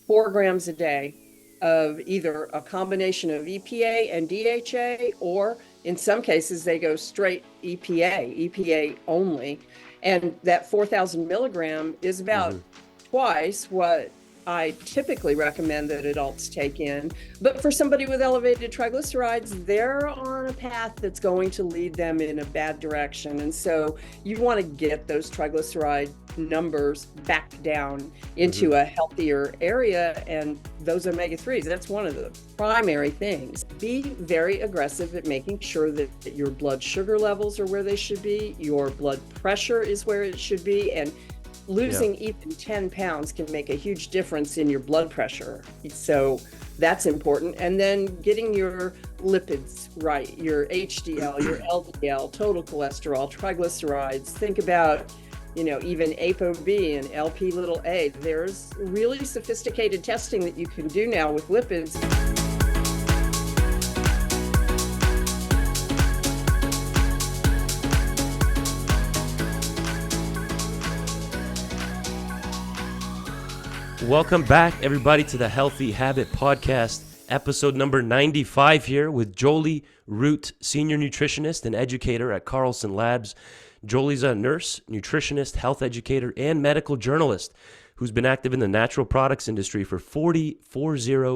4 grams a day of either a combination of EPA and DHA, or in some cases, they go straight EPA only. And that 4,000 milligram is about twice what I typically recommend that adults take in. But for somebody with elevated triglycerides, they're on a path that's going to lead them in a bad direction. And so you want to get those triglyceride numbers back down into a healthier area. And those omega-3s, that's one of the primary things. Be very aggressive at making sure that your blood sugar levels are where they should be, your blood pressure is where it should be, and losing even 10 pounds can make a huge difference in your blood pressure. So that's important. And then getting your lipids right, your HDL, your LDL, total cholesterol, triglycerides. Think about, even ApoB and Lp(a). There's really sophisticated testing that you can do now with lipids. Welcome back, everybody, to the Healthy Habit Podcast, episode number 95 here with Jolie Root, Senior Nutritionist and Educator at Carlson Labs. Jolie's a nurse, nutritionist, health educator, and medical journalist who's been active in the natural products industry for 40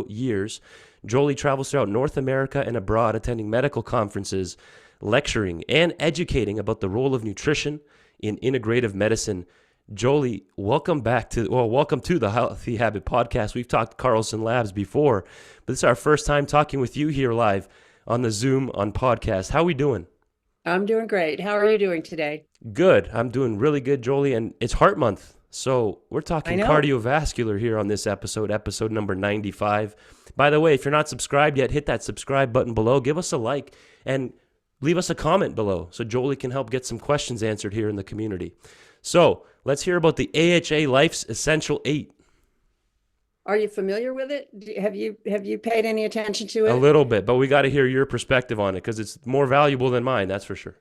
years. Jolie travels throughout North America and abroad, attending medical conferences, lecturing, and educating about the role of nutrition in integrative medicine. Jolie, welcome to the Healthy Habit Podcast. We've talked Carlson Labs before, but this is our first time talking with you here live on the Zoom on podcast. How are we doing? I'm doing great. How are you doing today? Good. I'm doing really good, Jolie, and it's Heart Month. So we're talking cardiovascular here on this episode number 95. By the way, if you're not subscribed yet, hit that subscribe button below. Give us a like and leave us a comment below so Jolie can help get some questions answered here in the community. So let's hear about the AHA Life's Essential 8. Are you familiar with it? Have you paid any attention to it? A little bit, but we got to hear your perspective on it because it's more valuable than mine, that's for sure.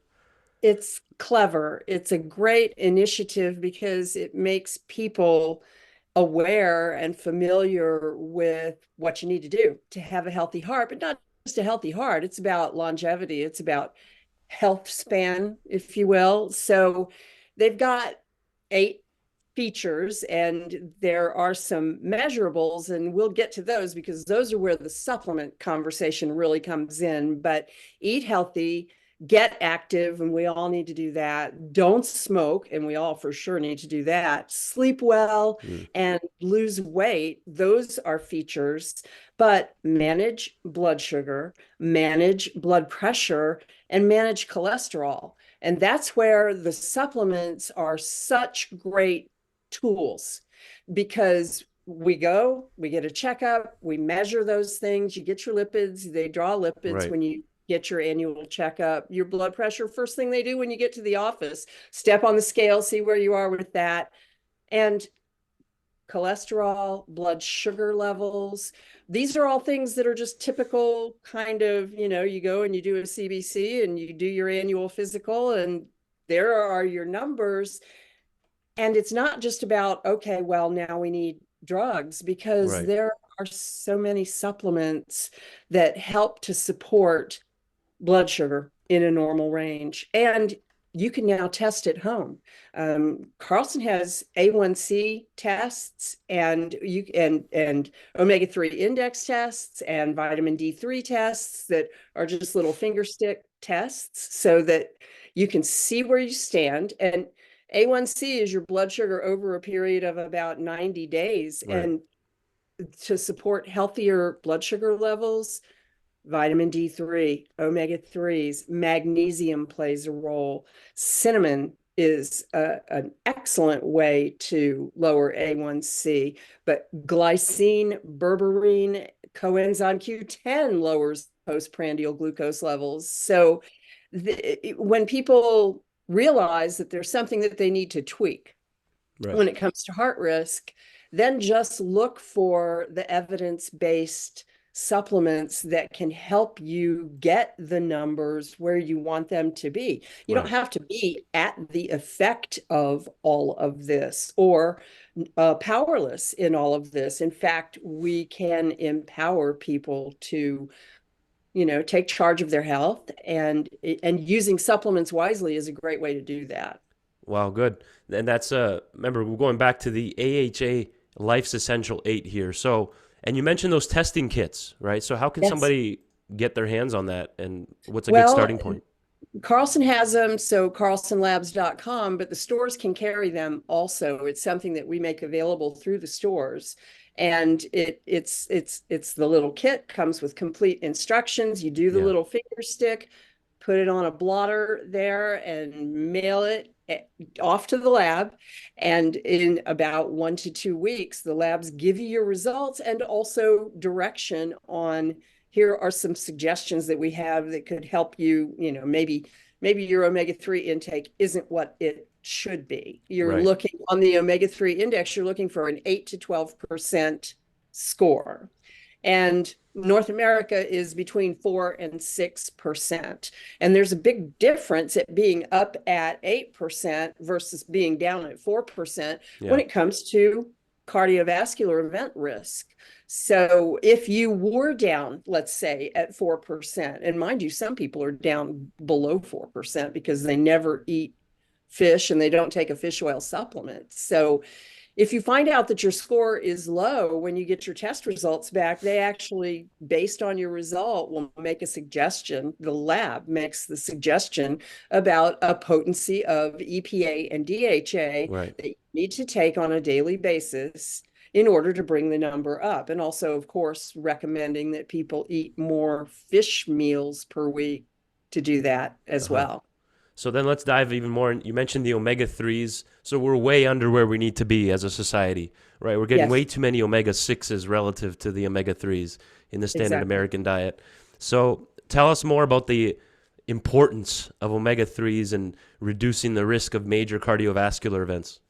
It's clever. It's a great initiative because it makes people aware and familiar with what you need to do to have a healthy heart, but not just a healthy heart. It's about longevity. It's about health span, if you will. So they've got 8 features, and there are some measurables, and we'll get to those because those are where the supplement conversation really comes in. But eat healthy, get active, and we all need to do that. Don't smoke, and we all for sure need to do that. Sleep well and lose weight. Those are features, but manage blood sugar, manage blood pressure, and manage cholesterol. And that's where the supplements are such great tools, because we get a checkup, we measure those things, you get your lipids, they draw lipids when you get your annual checkup, your blood pressure, first thing they do when you get to the office, step on the scale, see where you are with that. And cholesterol, blood sugar levels, these are all things that are just typical kind of, you go and you do a CBC and you do your annual physical, and there are your numbers. And it's not just about, okay, well, now we need drugs, because there are so many supplements that help to support blood sugar in a normal range. And you can now test at home. Carlson has A1C tests and omega-3 index tests and vitamin D3 tests that are just little finger stick tests so that you can see where you stand. And A1C is your blood sugar over a period of about 90 days. And to support healthier blood sugar levels, vitamin D3, omega-3s, magnesium plays a role. Cinnamon is an excellent way to lower A1C, but glycine, berberine, coenzyme Q10 lowers postprandial glucose levels. So when people realize that there's something that they need to tweak when it comes to heart risk, then just look for the evidence-based supplements that can help you get the numbers where you want them to be. You don't Right. have to be at the effect of all of this or powerless in all of this. In fact, we can empower people to, take charge of their health, and using supplements wisely is a great way to do that. Wow, good. And that's remember we're going back to the AHA Life's Essential 8 here. So, and you mentioned those testing kits, right? So how can Yes. somebody get their hands on that and what's a good Well, starting point? Carlson has them, so carlsonlabs.com, but the stores can carry them also. It's something that we make available through the stores. And it's the little kit, comes with complete instructions. You do the Yeah. little finger stick, put it on a blotter there and mail it off to the lab. And in about 1 to 2 weeks, the labs give you your results and also direction on, here are some suggestions that we have that could help you, maybe your omega-3 intake isn't what it should be. You're Right. looking on the omega-3 index, you're looking for an 8 to 12% score. And North America is between 4 and 6%. And there's a big difference at being up at 8% versus being down at 4% when Yeah. it comes to cardiovascular event risk. So if you were down, let's say, at 4%, and mind you, some people are down below 4% because they never eat fish and they don't take a fish oil supplement. So if you find out that your score is low when you get your test results back, they actually, based on your result, will make a suggestion. The lab makes the suggestion about a potency of EPA and DHA Right. that you need to take on a daily basis in order to bring the number up. And also, of course, recommending that people eat more fish meals per week to do that as Uh-huh. well. So then let's dive even more. You mentioned the omega 3s. So we're way under where we need to be as a society, right? We're getting way Yes, too many omega 6s relative to the omega 3s in the standard exactly. American diet. So tell us more about the importance of omega 3s and reducing the risk of major cardiovascular events.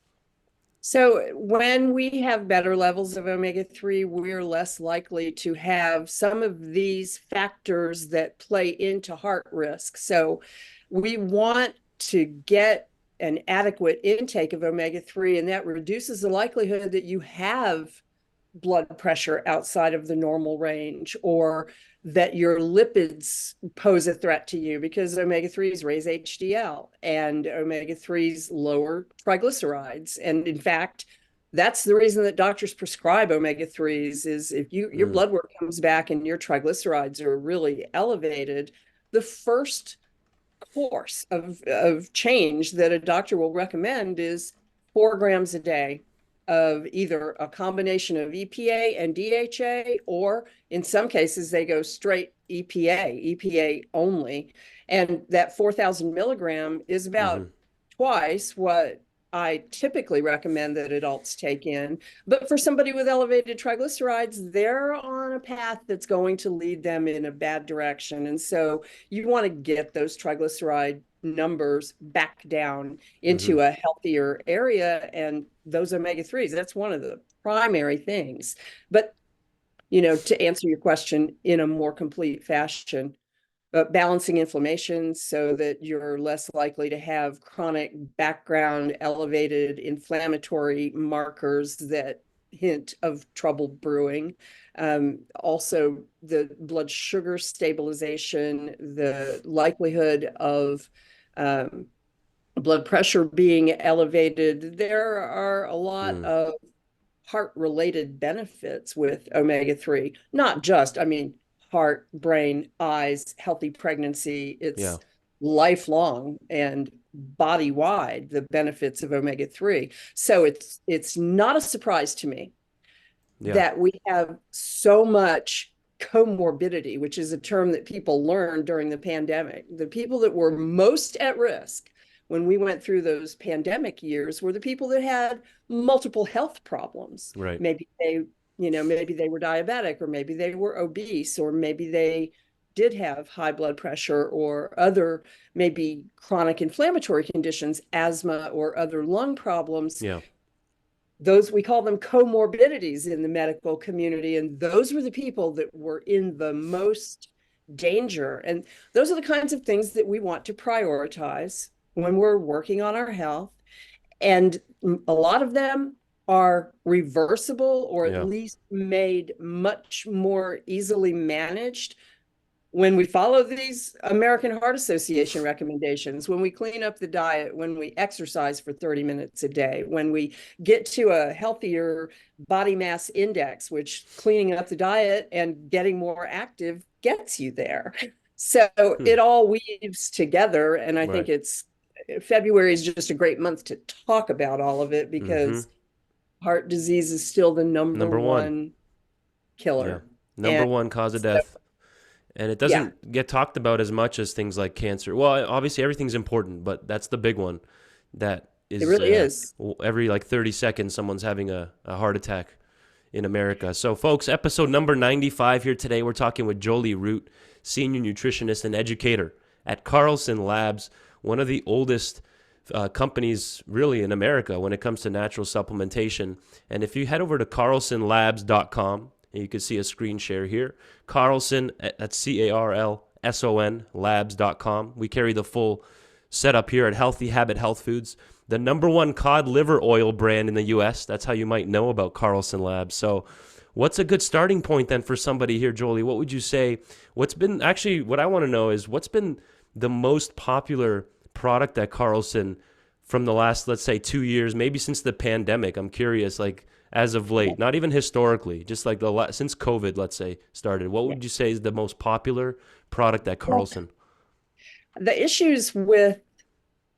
So when we have better levels of omega-3, we're less likely to have some of these factors that play into heart risk. So we want to get an adequate intake of omega-3, and that reduces the likelihood that you have blood pressure outside of the normal range, or that your lipids pose a threat to you, because omega-3s raise HDL and omega-3s lower triglycerides. And in fact, that's the reason that doctors prescribe omega-3s, is if your Mm, blood work comes back and your triglycerides are really elevated, the first course of change that a doctor will recommend is 4 grams a day of either a combination of EPA and DHA, or in some cases, they go straight EPA only. And that 4,000 milligram is mm-hmm. about twice what I typically recommend that adults take in. But for somebody with elevated triglycerides, they're on a path that's going to lead them in a bad direction. And so you want to get those triglyceride numbers back down Mm-hmm. into a healthier area. And those omega-3s, that's one of the primary things. But, to answer your question in a more complete fashion, balancing inflammation so that you're less likely to have chronic background elevated inflammatory markers that hint of trouble brewing. Also, the blood sugar stabilization, the likelihood of blood pressure being elevated. There are a lot Mm, of heart related benefits with omega-3, not just, heart, brain, eyes, healthy pregnancy. yeah. It's lifelong and body wide, the benefits of omega-3. So it's not a surprise to me Yeah. that we have so much comorbidity, which is a term that people learned during the pandemic. The people that were most at risk when we went through those pandemic years were the people that had multiple health problems. Right. Maybe they were diabetic, or maybe they were obese, or maybe they did have high blood pressure or other maybe chronic inflammatory conditions, asthma or other lung problems. Yeah. those, we call them comorbidities in the medical community. And those were the people that were in the most danger. And those are the kinds of things that we want to prioritize when we're working on our health. And a lot of them are reversible, or at Yeah. least made much more easily managed when we follow these American Heart Association recommendations, when we clean up the diet, when we exercise for 30 minutes a day, when we get to a healthier body mass index, which cleaning up the diet and getting more active gets you there. So it all weaves together. And I think Right. February is just a great month to talk about all of it, Mm-hmm. because heart disease is still the number Number one. one Yeah. killer. Number And one cause of so, death. And it yeah, doesn't get talked about as much as things like cancer. Well, obviously everything's important, but that's the big one. That it is really is. every like 30 seconds, someone's having a heart attack in America. So, folks, episode number 95 here today. We're talking with Jolie Root, senior nutritionist and educator at Carlson Labs, one of the oldest companies really in America when it comes to natural supplementation. And if you head over to carlsonlabs.com, and you can see a screen share here, Carlson, that's Carlson, labs.com. We carry the full setup here at Healthy Habit Health Foods, the number one cod liver oil brand in the U.S. That's how you might know about Carlson Labs. So what's a good starting point then for somebody here, Jolie? What would you say? What I want to know is what's been the most popular product at Carlson from the last, let's say, 2 years, maybe since the pandemic? I'm curious, like as of late, not even historically, just like since COVID, let's say, started. What Yeah. would you say is the most popular product at Well, Carlson? the issues with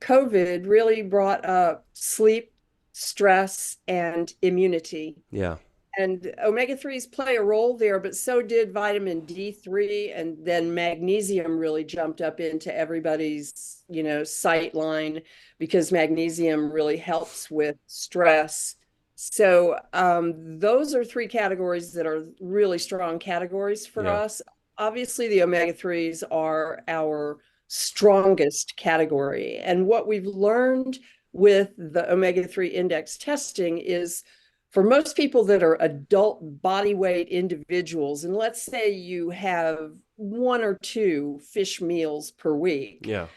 COVID really brought up sleep, stress, and immunity. Yeah. And omega-3s play a role there, but so did vitamin D3. And then magnesium really jumped up into everybody's, sight line, because magnesium really helps with stress. So those are three categories that are really strong categories for Yeah. us. Obviously, the omega-3s are our strongest category. And what we've learned with the omega-3 index testing is, for most people that are adult body weight individuals, and let's say you have one or two fish meals per week, Yeah.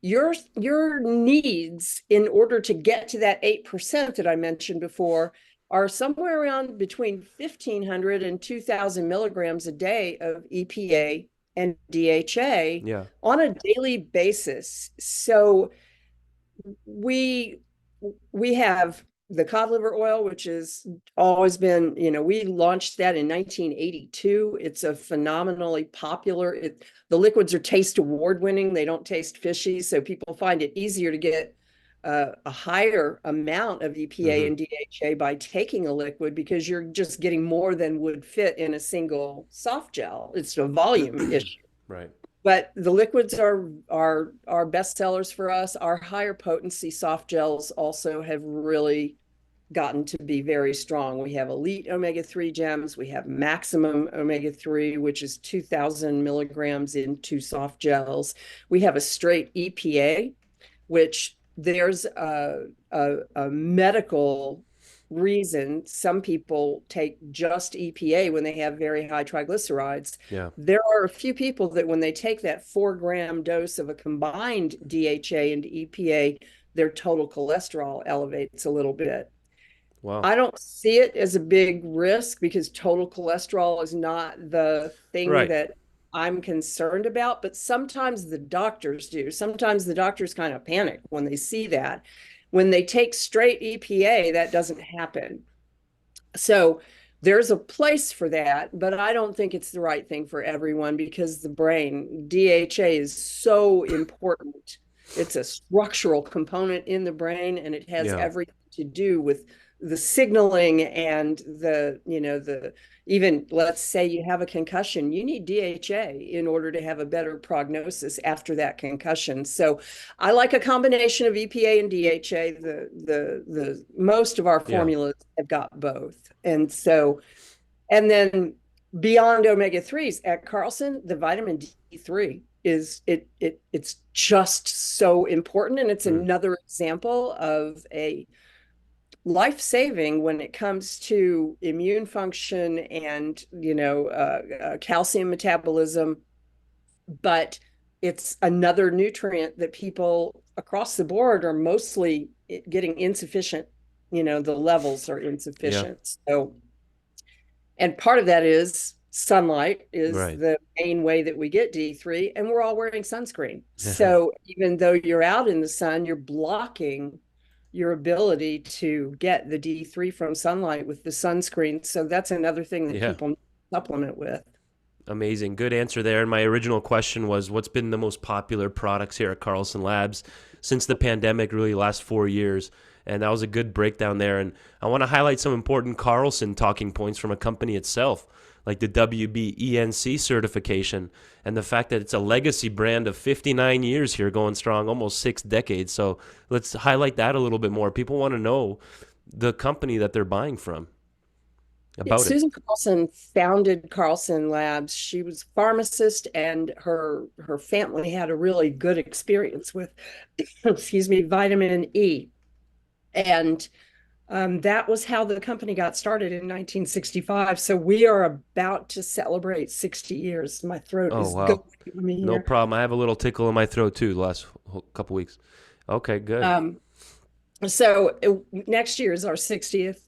your needs in order to get to that 8% that I mentioned before are somewhere around between 1,500 and 2,000 milligrams a day of EPA and DHA Yeah. on a daily basis. So we we have the cod liver oil, which has always been, we launched that in 1982. It's a phenomenally popular, the liquids are taste award winning. They don't taste fishy. So people find it easier to get a higher amount of EPA Mm-hmm. and DHA by taking a liquid, because you're just getting more than would fit in a single soft gel. It's a volume issue. Right. But the liquids are best sellers for us. Our higher potency soft gels also have really gotten to be very strong. We have elite omega-3 gems. We have maximum omega-3, which is 2,000 milligrams in two soft gels. We have a straight EPA, which there's a medical reason some people take just EPA when they have very high triglycerides. Yeah. There are a few people that when they take that 4-gram dose of a combined DHA and EPA, their total cholesterol elevates a little bit. Wow. I don't see it as a big risk, because total cholesterol is not the thing Right. that I'm concerned about, but sometimes the doctors do. Sometimes the doctors kind of panic when they see that. When they take straight EPA, that doesn't happen. So there's a place for that, but I don't think it's the right thing for everyone, because the brain, DHA is so important. It's a structural component in the brain, and it has Yeah. everything to do with the signaling and even, let's say you have a concussion, you need DHA in order to have a better prognosis after that concussion. So I like a combination of EPA and DHA. The most of our Yeah. formulas have got both. And so, and then beyond omega-3s at Carlson, the vitamin D3 it's just so important. And it's Mm. another example of a life-saving when it comes to immune function and calcium metabolism, but it's another nutrient that people across the board are mostly getting insufficient. The levels are Yeah. insufficient. So, and part of that is sunlight is Right. the main way that we get D3, and we're all wearing sunscreen. So even though you're out in the sun, you're blocking your ability to get the D3 from sunlight with the sunscreen. So that's another thing that Yeah. people supplement with. Amazing. Good answer there. And my original question was, what's been the most popular products here at Carlson Labs since the pandemic, really last 4 years? And that was a good breakdown there. And I want to highlight some important Carlson talking points from a company itself, like the WBENC certification and the fact that it's a legacy brand of 59 years here going strong, almost 6 decades. So let's highlight that a little bit more. People want to know the company that they're buying from, about it. Susan Carlson founded Carlson Labs. She was a pharmacist, and her family had a really good experience with, excuse me, vitamin E. And that was how the company got started in 1965. So we are about to celebrate 60 years. My throat Oh, is going wow. for me No here. problem. I have a little tickle in my throat too the last couple weeks. Okay, good. Um, Next year is our 60th.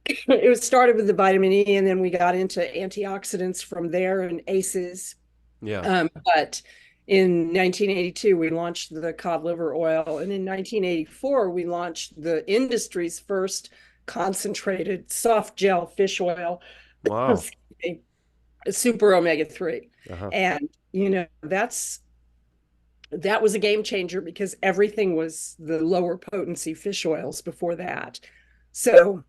It was started with the vitamin E, and then we got into antioxidants from there and ACEs. Yeah. But in 1982, we launched the cod liver oil. And in 1984, we launched the industry's first concentrated soft gel fish oil, Wow. super omega-3. Uh-huh. And, that was a game changer because everything was the lower potency fish oils before that. So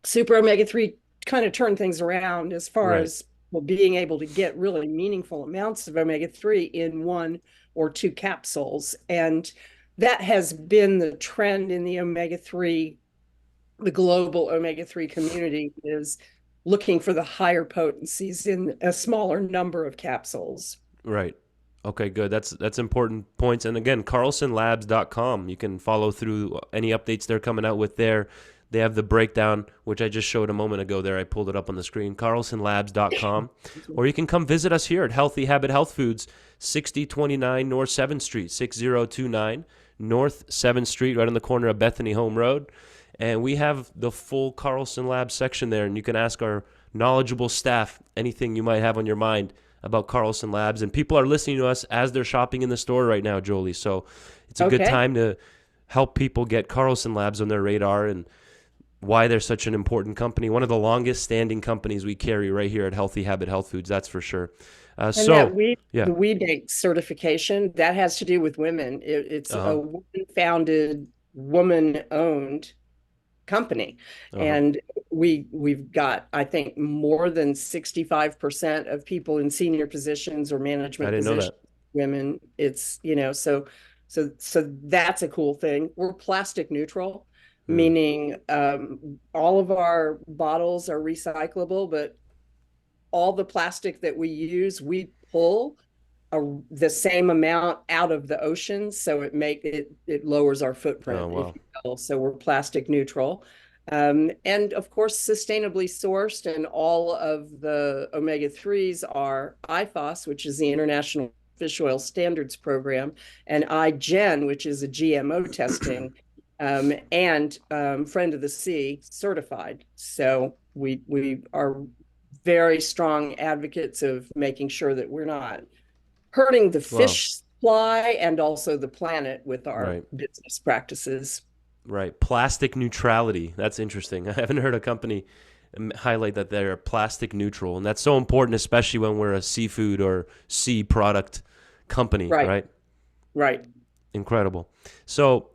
super omega-3 kind of turned things around as far Right. as being able to get really meaningful amounts of omega-3 in 1 or 2 capsules. And that has been the trend in the omega-3, the global omega-3 community is looking for the higher potencies in a smaller number of capsules. Right. Okay, good. That's important points. And again, carlsonlabs.com. You can follow through any updates they're coming out with there. They have the breakdown, which I just showed a moment ago there. I pulled it up on the screen, carlsonlabs.com. Or you can come visit us here at Healthy Habit Health Foods, 6029 North 7th Street, 6029 North 7th Street, right on the corner of Bethany Home Road. And we have the full Carlson Labs section there, and you can ask our knowledgeable staff anything you might have on your mind about Carlson Labs. And people are listening to us as they're shopping in the store right now, Jolie. So it's a good Okay. time to help people get Carlson Labs on their radar and why they're such an important company. One of the longest standing companies we carry right here at Healthy Habit Health Foods, that's for sure. And that Yeah. the WBENC certification, that has to do with women. It's Uh-huh. a woman-founded, woman-owned company. Uh-huh. And we've got, I think, more than 65% of people in senior positions or I management didn't know positions, that. women. So that's a cool thing. We're plastic neutral, Hmm. meaning all of our bottles are recyclable, but all the plastic that we use, we pull the same amount out of the ocean, so it lowers our Oh, footprint, if wow. you will. So we're plastic neutral, and of course sustainably sourced. And all of the omega-3s are IFOS, which is the International Fish Oil Standards Program, and iGen, which is a GMO testing, and Friend of the Sea certified. So we are very strong advocates of making sure that we're not hurting the Wow. fish supply and also the planet with our Right. business practices. Right. Plastic neutrality. That's interesting. I haven't heard a company highlight that they're plastic neutral. And that's so important, especially when we're a seafood or sea product company, Right, right? right. Incredible. So,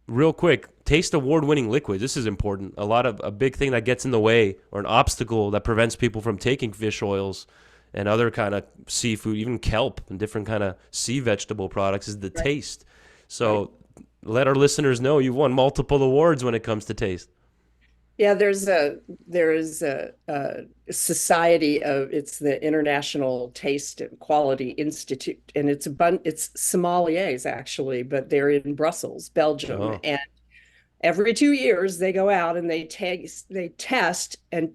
real quick, taste award winning liquids. This is important. A big thing that gets in the way or an obstacle that prevents people from taking fish oils and other kind of seafood, even kelp and different kind of sea vegetable products is the Right, taste. right. So let our listeners know you've won multiple awards when it comes to taste. Yeah, there is a society of it's the International Taste and Quality Institute, and it's sommeliers actually, but they're in Brussels, Belgium, Oh, every 2 years they go out and they test and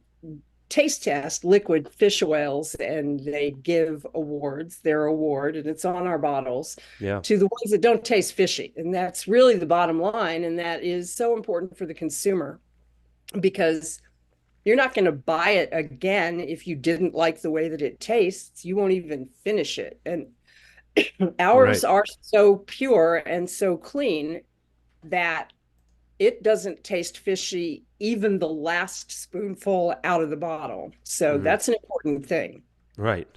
taste test liquid fish oils, and they give awards, their award, and it's on our bottles, Yeah. to the ones that don't taste fishy. And that's really the bottom line. And that is so important for the consumer, because you're not going to buy it again if you didn't like the way that it tastes. You won't even finish it. And ours Right. are so pure and so clean that it doesn't taste fishy even the last spoonful out of the bottle. So Hmm. that's an important thing. Right.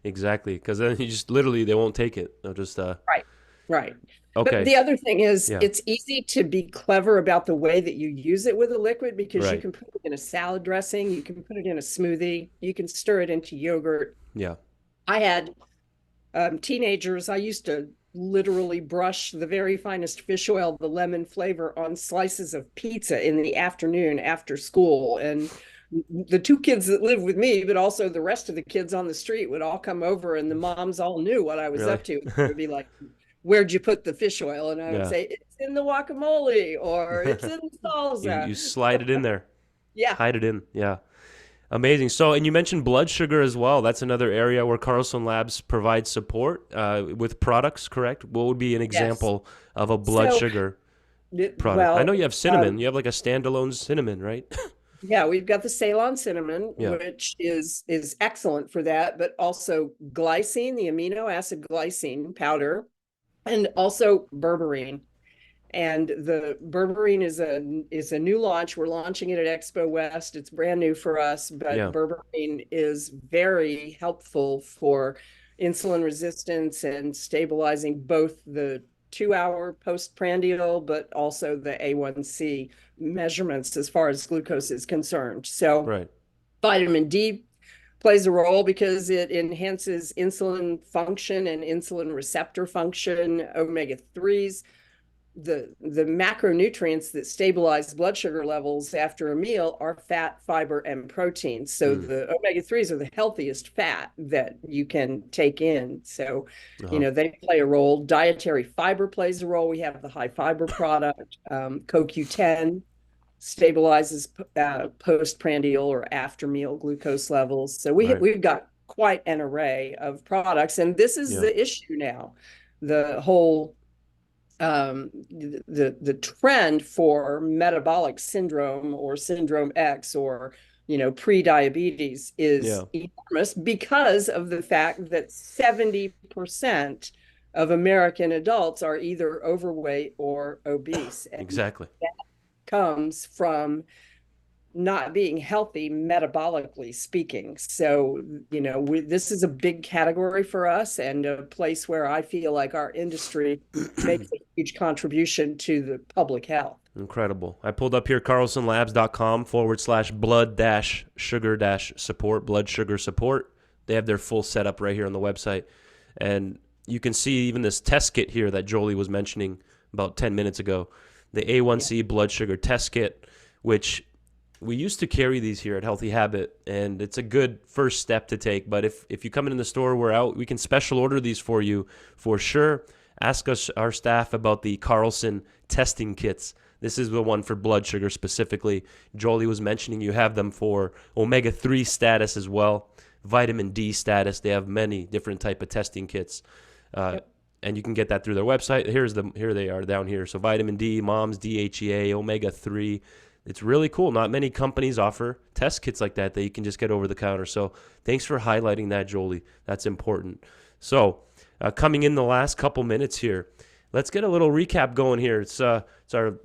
Exactly. Because then you just literally they won't take it. They'll just Right. Right. But okay. the other thing is, Yeah. it's easy to be clever about the way that you use it with a liquid, because you Right. can put it in a salad dressing, you can put it in a smoothie, you can stir it into yogurt. Yeah. I had teenagers, I used to literally brush the very finest fish oil, the lemon flavor, on slices of pizza in the afternoon after school. And the two kids that lived with me, but also the rest of the kids on the street, would all come over, and the moms all knew what I was Really? up to. They would be like, "Where'd you put the fish oil?" And I would Yeah. say, "It's in the guacamole," or "It's in the You salsa." slide it in there. Yeah. Hide it in. Yeah. Amazing. So, and you mentioned blood sugar as well. That's another area where Carlson Labs provides support with products, correct? What would be an Yes. example of a blood So, sugar product? I know well, you have cinnamon. You have like a standalone cinnamon, right? yeah, we've got the Ceylon cinnamon, Yeah. which is excellent for that, but also glycine, the amino acid glycine powder, and also berberine. And the berberine is a new launch. We're launching it at Expo West. It's brand new for us, but Yeah. berberine is very helpful for insulin resistance and stabilizing both the 2 hour postprandial, but also the A1C measurements as far as glucose is concerned. So Right. vitamin D plays a role because it enhances insulin function and insulin receptor function. Omega 3s, the macronutrients that stabilize blood sugar levels after a meal, are fat, fiber, and protein. So Mm. the omega 3s are the healthiest fat that you can take in. So, Uh-huh. they play a role. Dietary fiber plays a role. We have the high fiber product. CoQ10 stabilizes postprandial or after meal glucose levels. So Right. we've got quite an array of products, and this is Yeah. the issue now. The whole the trend for metabolic syndrome, or syndrome X, or pre-diabetes, is Yeah. enormous, because of the fact that 70% of American adults are either overweight or obese, and Exactly. that comes from not being healthy metabolically speaking. So, this is a big category for us, and a place where I feel like our industry makes a huge contribution to the public health. Incredible. I pulled up here carlsonlabs.com/blood sugar support, blood sugar support. They have their full setup right here on the website. And you can see even this test kit here that Jolie was mentioning about 10 minutes ago, the A1C blood sugar test kit, which we used to carry these here at Healthy Habit, and it's a good first step to take. But if you come in the store, we're out, we can special order these for you for sure. Ask us, our staff, about the Carlson testing kits. This is the one for blood sugar specifically. Jolie was mentioning you have them for omega-3 status as well, vitamin D status. They have many different type of testing kits. Yep. And you can get that through their website. Here they are down here. So vitamin D, MOMS, DHEA, omega-3. It's really cool. Not many companies offer test kits like that you can just get over the counter. So thanks for highlighting that, Jolie. That's important. So coming in the last couple minutes here, let's get a little recap going here.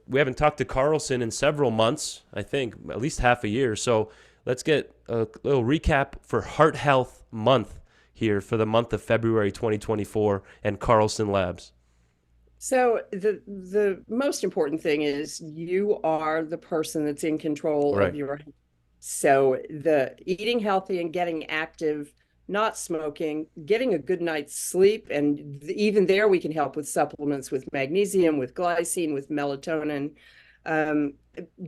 We haven't talked to Carlson in several months, I think, at least half a year. So let's get a little recap for Heart Health Month here for the month of February 2024 and Carlson Labs. So the most important thing is you are the person that's in control of Right. your health. So the eating healthy and getting active, not smoking, getting a good night's sleep, and even there we can help with supplements, with magnesium, with glycine, with melatonin. Um,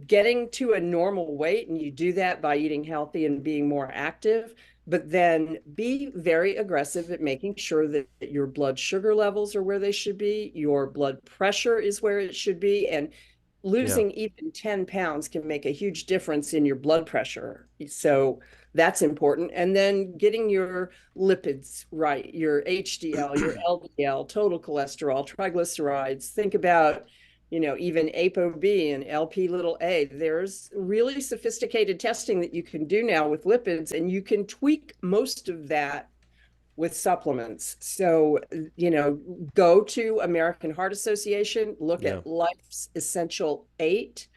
Getting to a normal weight, and you do that by eating healthy and being more active, but then be very aggressive at making sure that your blood sugar levels are where they should be, your blood pressure is where it should be, and Yeah. losing even 10 pounds can make a huge difference in your blood pressure. So that's important. And then getting your lipids right, your HDL, your LDL, total cholesterol, triglycerides. Think about, even ApoB and LP little a. There's really sophisticated testing that you can do now with lipids, and you can tweak most of that with supplements. So, go to American Heart Association, look Yeah. at Life's Essential 8.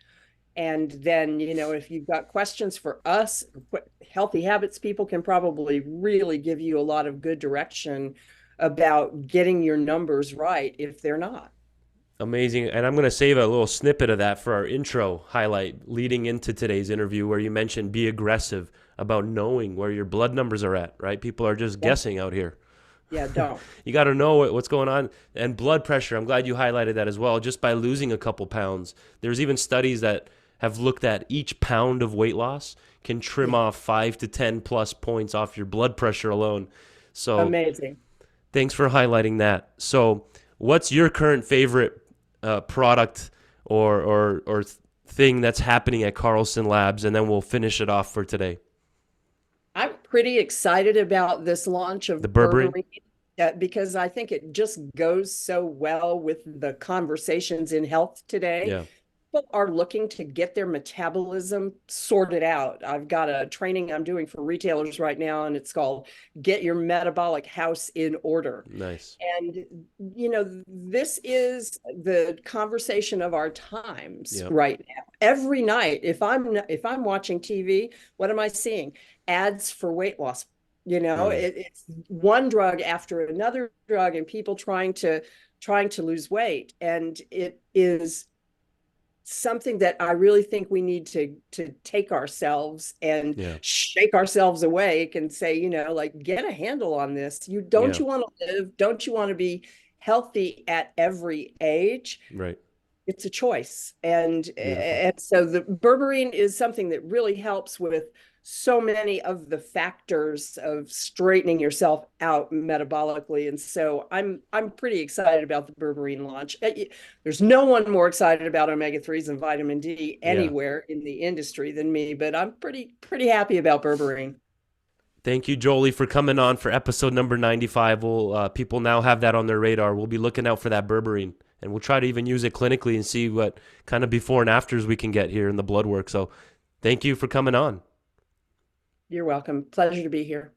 And then, if you've got questions for us, Healthy Habits people can probably really give you a lot of good direction about getting your numbers right if they're not. Amazing. And I'm going to save a little snippet of that for our intro highlight leading into today's interview, where you mentioned be aggressive about knowing where your blood numbers are at, right? People are just Yeah. guessing out here. Yeah, don't. You got to know what's going on. And blood pressure, I'm glad you highlighted that as well. Just by losing a couple pounds, there's even studies that have looked at each pound of weight loss can trim Yeah. off 5 to 10 plus points off your blood pressure alone. So Amazing. thanks for highlighting that. So what's your current favorite product or thing that's happening at Carlson Labs? And then we'll finish it off for today. I'm pretty excited about this launch of The berberine? berberine, because I think it just goes so well with the conversations in health today. Yeah. People are looking to get their metabolism sorted out. I've got a training I'm doing for retailers right now, and it's called Get Your Metabolic House in Order. Nice. And, this is the conversation of our times Yep. right now. Every night, if I'm watching TV, what am I seeing? Ads for weight loss. It's one drug after another drug, and people trying to lose weight. And it is something that I really think we need to take ourselves and Yeah. shake ourselves awake and say, like, get a handle on this. Don't Yeah. you want to live? Don't you want to be healthy at every age? Right. It's a choice. And Beautiful. and so the berberine is something that really helps with so many of the factors of straightening yourself out metabolically. And so I'm pretty excited about the berberine launch. There's no one more excited about omega-3s and vitamin D Yeah. anywhere in the industry than me, but I'm pretty happy about berberine. Thank you, Jolie, for coming on for episode number 95. We'll people now have that on their radar. We'll be looking out for that berberine, and we'll try to even use it clinically and see what kind of before and afters we can get here in the blood work. So thank you for coming on. You're welcome. Pleasure to be here.